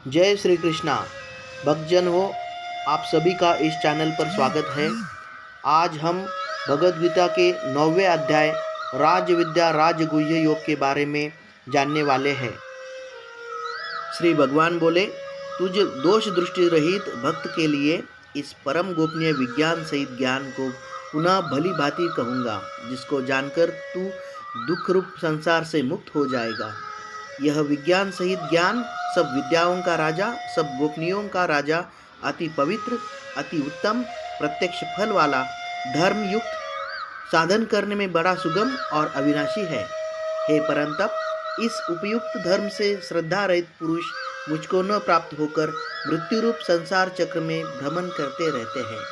जय श्री कृष्णा। भक्तजन हो, आप सभी का इस चैनल पर स्वागत है। आज हम भगवद गीता के 9वें अध्याय राज विद्या राजगुह्य योग के बारे में जानने वाले हैं। श्री भगवान बोले, तुझ दोष दृष्टि रहित भक्त के लिए इस परम गोपनीय विज्ञान सहित ज्ञान को पुनः भली भांति कहूँगा, जिसको जानकर तू दुख रूप संसार से मुक्त हो जाएगा। यह विज्ञान सहित ज्ञान सब विद्याओं का राजा, सब गोपनीयों का राजा, अति पवित्र, अति उत्तम, प्रत्यक्ष फल वाला, धर्म युक्त, साधन करने में बड़ा सुगम और अविनाशी है। हे परंतप, इस उपयुक्त धर्म से श्रद्धा रहित पुरुष मुझको न प्राप्त होकर मृत्यु रूप संसार चक्र में भ्रमण करते रहते हैं।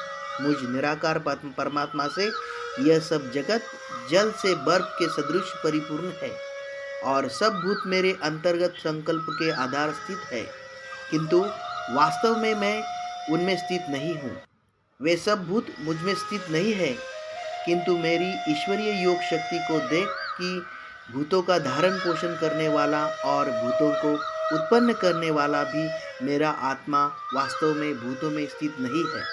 मुझ निराकार परमात्मा से यह सब जगत जल से बर्फ के सदृश परिपूर्ण है और सब भूत मेरे अंतर्गत संकल्प के आधार स्थित है, किंतु वास्तव में मैं उनमें स्थित नहीं हूँ। वे सब भूत मुझ में स्थित नहीं है, किंतु मेरी ईश्वरीय योग शक्ति को देख कि भूतों का धारण पोषण करने वाला और भूतों को उत्पन्न करने वाला भी मेरा आत्मा वास्तव में भूतों में स्थित नहीं है।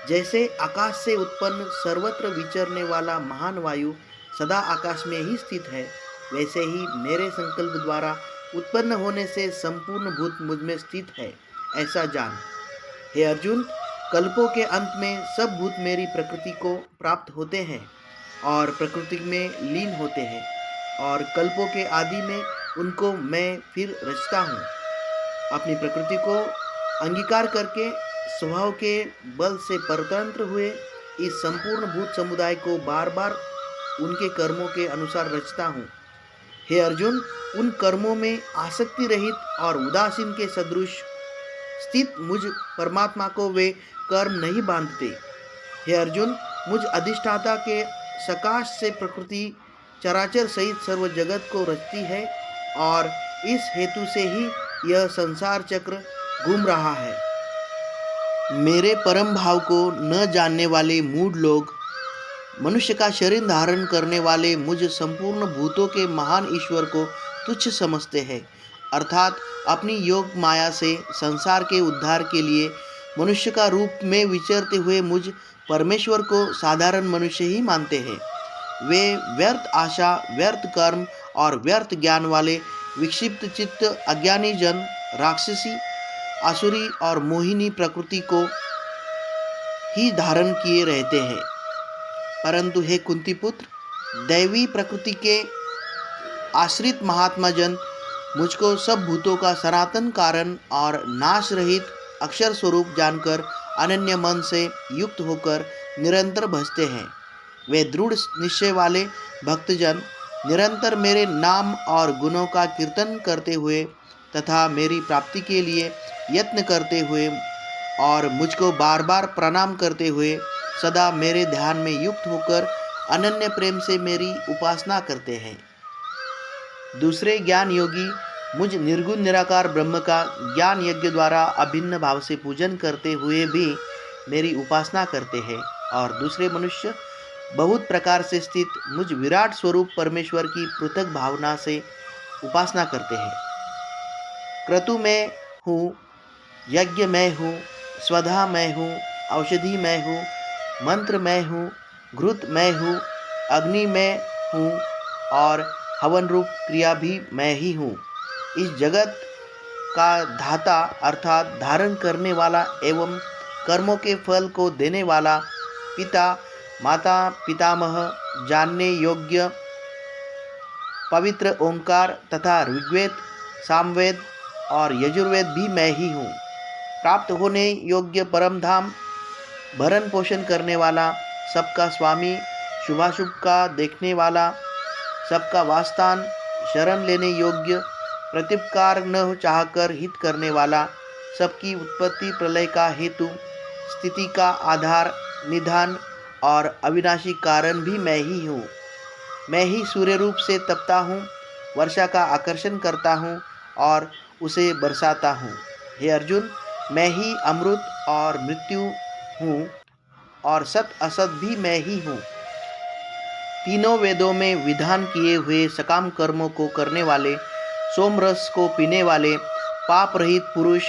जैसे आकाश से उत्पन्न सर्वत्र विचरने वाला महान वायु सदा आकाश में ही स्थित है, वैसे ही मेरे संकल्प द्वारा उत्पन्न होने से संपूर्ण भूत मुझ में स्थित है, ऐसा जान। हे अर्जुन, कल्पों के अंत में सब भूत मेरी प्रकृति को प्राप्त होते हैं और प्रकृति में लीन होते हैं, और कल्पों के आदि में उनको मैं फिर रचता हूँ। अपनी प्रकृति को अंगीकार करके स्वभाव के बल से परतंत्र हुए इस संपूर्ण भूत समुदाय को बार बार उनके कर्मों के अनुसार रचता हूँ। हे अर्जुन, उन कर्मों में आसक्ति रहित और उदासीन के सदृश स्थित मुझ परमात्मा को वे कर्म नहीं बांधते। हे अर्जुन, मुझ अधिष्ठाता के सकाश से प्रकृति चराचर सहित सर्व जगत को रचती है और इस हेतु से ही यह संसार चक्र घूम रहा है। मेरे परम भाव को न जानने वाले मूढ़ लोग मनुष्य का शरीर धारण करने वाले मुझ संपूर्ण भूतों के महान ईश्वर को तुच्छ समझते हैं, अर्थात अपनी योग माया से संसार के उद्धार के लिए मनुष्य का रूप में विचरते हुए मुझ परमेश्वर को साधारण मनुष्य ही मानते हैं। वे व्यर्थ आशा, व्यर्थ कर्म और व्यर्थ ज्ञान वाले विक्षिप्त चित्त अज्ञानी जन राक्षसी, आसुरी और मोहिनी प्रकृति को ही धारण किए रहते हैं। परंतु हे कुंती पुत्र, दैवी प्रकृति के आश्रित महात्मा जन मुझको सब भूतों का सनातन कारण और नाश रहित अक्षर स्वरूप जानकर अनन्य मन से युक्त होकर निरंतर भजते हैं। वे दृढ़ निश्चय वाले भक्तजन निरंतर मेरे नाम और गुणों का कीर्तन करते हुए तथा मेरी प्राप्ति के लिए यत्न करते हुए और मुझको बार बार प्रणाम करते हुए सदा मेरे ध्यान में युक्त होकर अनन्य प्रेम से मेरी उपासना करते हैं। दूसरे ज्ञान योगी मुझ निर्गुण निराकार ब्रह्म का ज्ञान यज्ञ द्वारा अभिन्न भाव से पूजन करते हुए भी मेरी उपासना करते हैं, और दूसरे मनुष्य बहुत प्रकार से स्थित मुझ विराट स्वरूप परमेश्वर की पृथक भावना से उपासना करते हैं। क्रतु मैं हूँ, यज्ञ मैं हूँ, स्वधा मैं हूँ, औषधि मैं हूँ, मंत्र मैं हूँ, घृत मैं हूँ, अग्नि मैं हूँ और हवन रूप क्रिया भी मैं ही हूँ। इस जगत का धाता अर्थात धारण करने वाला एवं कर्मों के फल को देने वाला पिता, माता, पितामह, जानने योग्य पवित्र ओंकार तथा ऋग्वेद, सामवेद और यजुर्वेद भी मैं ही हूँ। प्राप्त होने योग्य परम धाम, भरण पोषण करने वाला, सबका स्वामी, शुभाशुभ का देखने वाला, सबका वासस्थान, शरण लेने योग्य, प्रत्युपकार न चाहकर हित करने वाला, सबकी उत्पत्ति प्रलय का हेतु, स्थिति का आधार, निधान और अविनाशी कारण भी मैं ही हूँ। मैं ही सूर्य रूप से तपता हूँ, वर्षा का आकर्षण करता हूँ और उसे बरसाता हूँ। हे अर्जुन, मैं ही अमृत और मृत्यु हूँ और सत असत भी मैं ही हूँ। तीनों वेदों में विधान किए हुए सकाम कर्मों को करने वाले, सोम रस को पीने वाले, पाप रहित पुरुष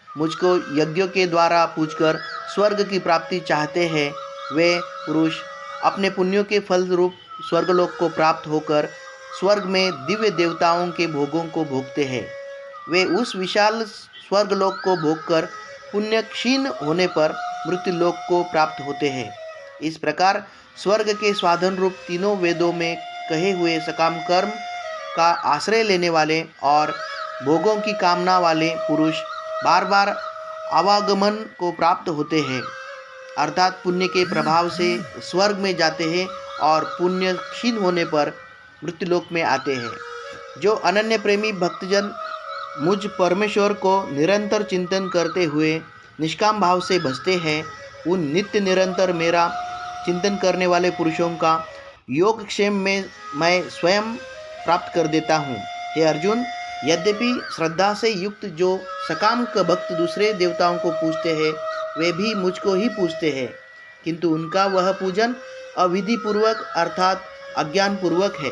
मुझको यज्ञों के द्वारा पूजकर स्वर्ग की प्राप्ति चाहते हैं, वे पुरुष अपने पुण्यों के फल रूप स्वर्गलोक को प्राप्त होकर स्वर्ग में दिव्य देवताओं के भोगों को भोगते हैं। वे उस विशाल स्वर्गलोक को भोगकर पुण्य क्षीण होने पर मृत्युलोक को प्राप्त होते हैं। इस प्रकार स्वर्ग के स्वाधन रूप तीनों वेदों में कहे हुए सकाम कर्म का आश्रय लेने वाले और भोगों की कामना वाले पुरुष बार बार आवागमन को प्राप्त होते हैं, अर्थात पुण्य के प्रभाव से स्वर्ग में जाते हैं और पुण्य क्षीण होने पर मृत्युलोक में आते हैं। जो अनन्य प्रेमी भक्तजन मुझ परमेश्वर को निरंतर चिंतन करते हुए निष्काम भाव से भजते हैं, उन नित्य निरंतर मेरा चिंतन करने वाले पुरुषों का योगक्षेम में मैं स्वयं प्राप्त कर देता हूँ। हे अर्जुन, यद्यपि श्रद्धा से युक्त जो सकाम का भक्त दूसरे देवताओं को पूजते हैं, वे भी मुझको ही पूजते हैं, किंतु उनका वह पूजन अविधि पूर्वक अर्थात अज्ञान पूर्वक है,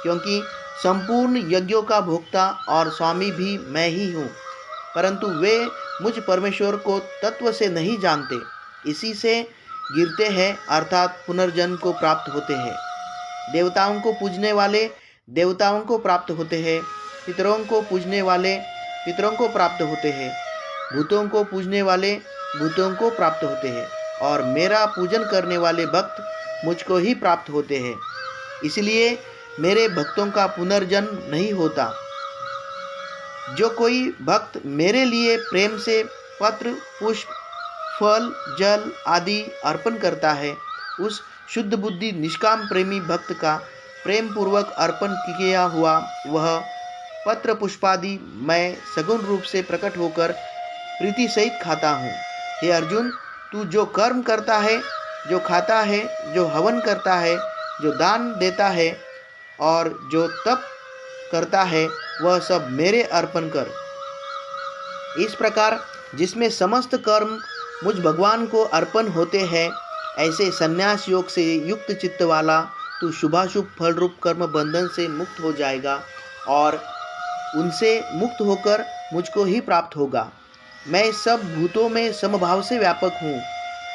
क्योंकि संपूर्ण यज्ञों का भोक्ता और स्वामी भी मैं ही हूँ, परंतु वे मुझ परमेश्वर को तत्व से नहीं जानते, इसी से गिरते हैं अर्थात पुनर्जन्म को प्राप्त होते हैं। देवताओं को पूजने वाले देवताओं को प्राप्त होते हैं, पितरों को पूजने वाले पितरों को प्राप्त होते हैं, भूतों को पूजने वाले भूतों को प्राप्त होते हैं, और मेरा पूजन करने वाले भक्त मुझको ही प्राप्त होते हैं। इसलिए मेरे भक्तों का पुनर्जन्म नहीं होता। जो कोई भक्त मेरे लिए प्रेम से पत्र, पुष्प, फल, जल आदि अर्पण करता है, उस शुद्ध बुद्धि निष्काम प्रेमी भक्त का प्रेम पूर्वक अर्पण किया हुआ वह पत्र पुष्पादि मैं सगुण रूप से प्रकट होकर प्रीति सहित खाता हूँ। हे अर्जुन, तू जो कर्म करता है, जो खाता है, जो हवन करता है, जो दान देता है और जो तप करता है, वह सब मेरे अर्पण कर। इस प्रकार जिसमें समस्त कर्म मुझ भगवान को अर्पण होते हैं, ऐसे संन्यास योग से युक्त चित्त वाला तू शुभाशुभ फल रूप कर्म बंधन से मुक्त हो जाएगा और उनसे मुक्त होकर मुझको ही प्राप्त होगा। मैं सब भूतों में समभाव से व्यापक हूँ,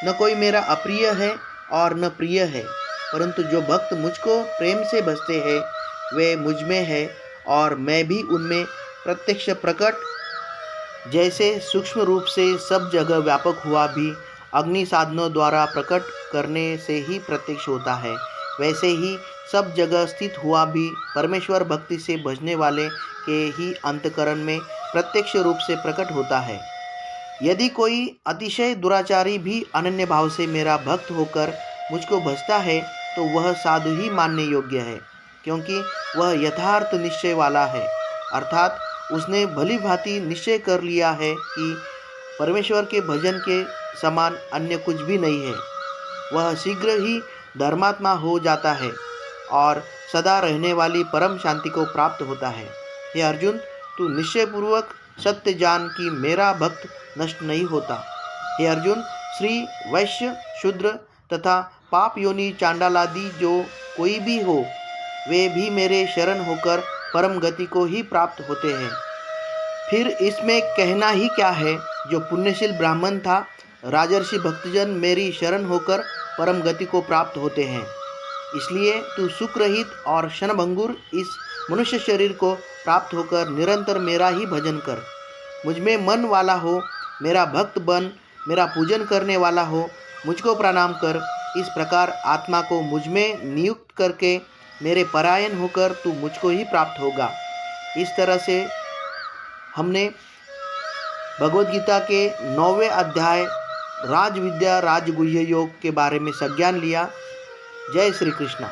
न कोई मेरा अप्रिय है और न प्रिय है, परंतु जो भक्त मुझको प्रेम से भजते हैं, वे मुझ में है और मैं भी उनमें प्रत्यक्ष प्रकट। जैसे सूक्ष्म रूप से सब जगह व्यापक हुआ भी अग्नि साधनों द्वारा प्रकट करने से ही प्रत्यक्ष होता है, वैसे ही सब जगह स्थित हुआ भी परमेश्वर भक्ति से भजने वाले के ही अंतकरण में प्रत्यक्ष रूप से प्रकट होता है। यदि कोई अतिशय दुराचारी भी अनन्य भाव से मेरा भक्त होकर मुझको भजता है, तो वह साधु ही मानने योग्य है, क्योंकि वह यथार्थ निश्चय वाला है, अर्थात उसने भली भांति निश्चय कर लिया है कि परमेश्वर के भजन के समान अन्य कुछ भी नहीं है। वह शीघ्र ही धर्मात्मा हो जाता है और सदा रहने वाली परम शांति को प्राप्त होता है। हे अर्जुन, तू निश्चयपूर्वक सत्य जान कि मेरा भक्त नष्ट नहीं होता। हे अर्जुन, श्री वैश्य, शूद्र तथा पाप योनि चांडालादि जो कोई भी हो, वे भी मेरे शरण होकर परम गति को ही प्राप्त होते हैं। फिर इसमें कहना ही क्या है, जो पुण्यशील ब्राह्मण था, राजर्षि भक्तजन मेरी शरण होकर परम गति को प्राप्त होते हैं। इसलिए तू सुख रहित और क्षणभंगुर इस मनुष्य शरीर को प्राप्त होकर निरंतर मेरा ही भजन कर। मुझ में मन वाला हो, मेरा भक्त बन, मेरा पूजन करने वाला हो, मुझको प्रणाम कर। इस प्रकार आत्मा को मुझ में नियुक्त करके मेरे परायण होकर तू मुझको ही प्राप्त होगा। इस तरह से हमने भगवद गीता के 9वें अध्याय राजविद्या राजगुह्य योग के बारे में संज्ञान लिया। जय श्री कृष्ण।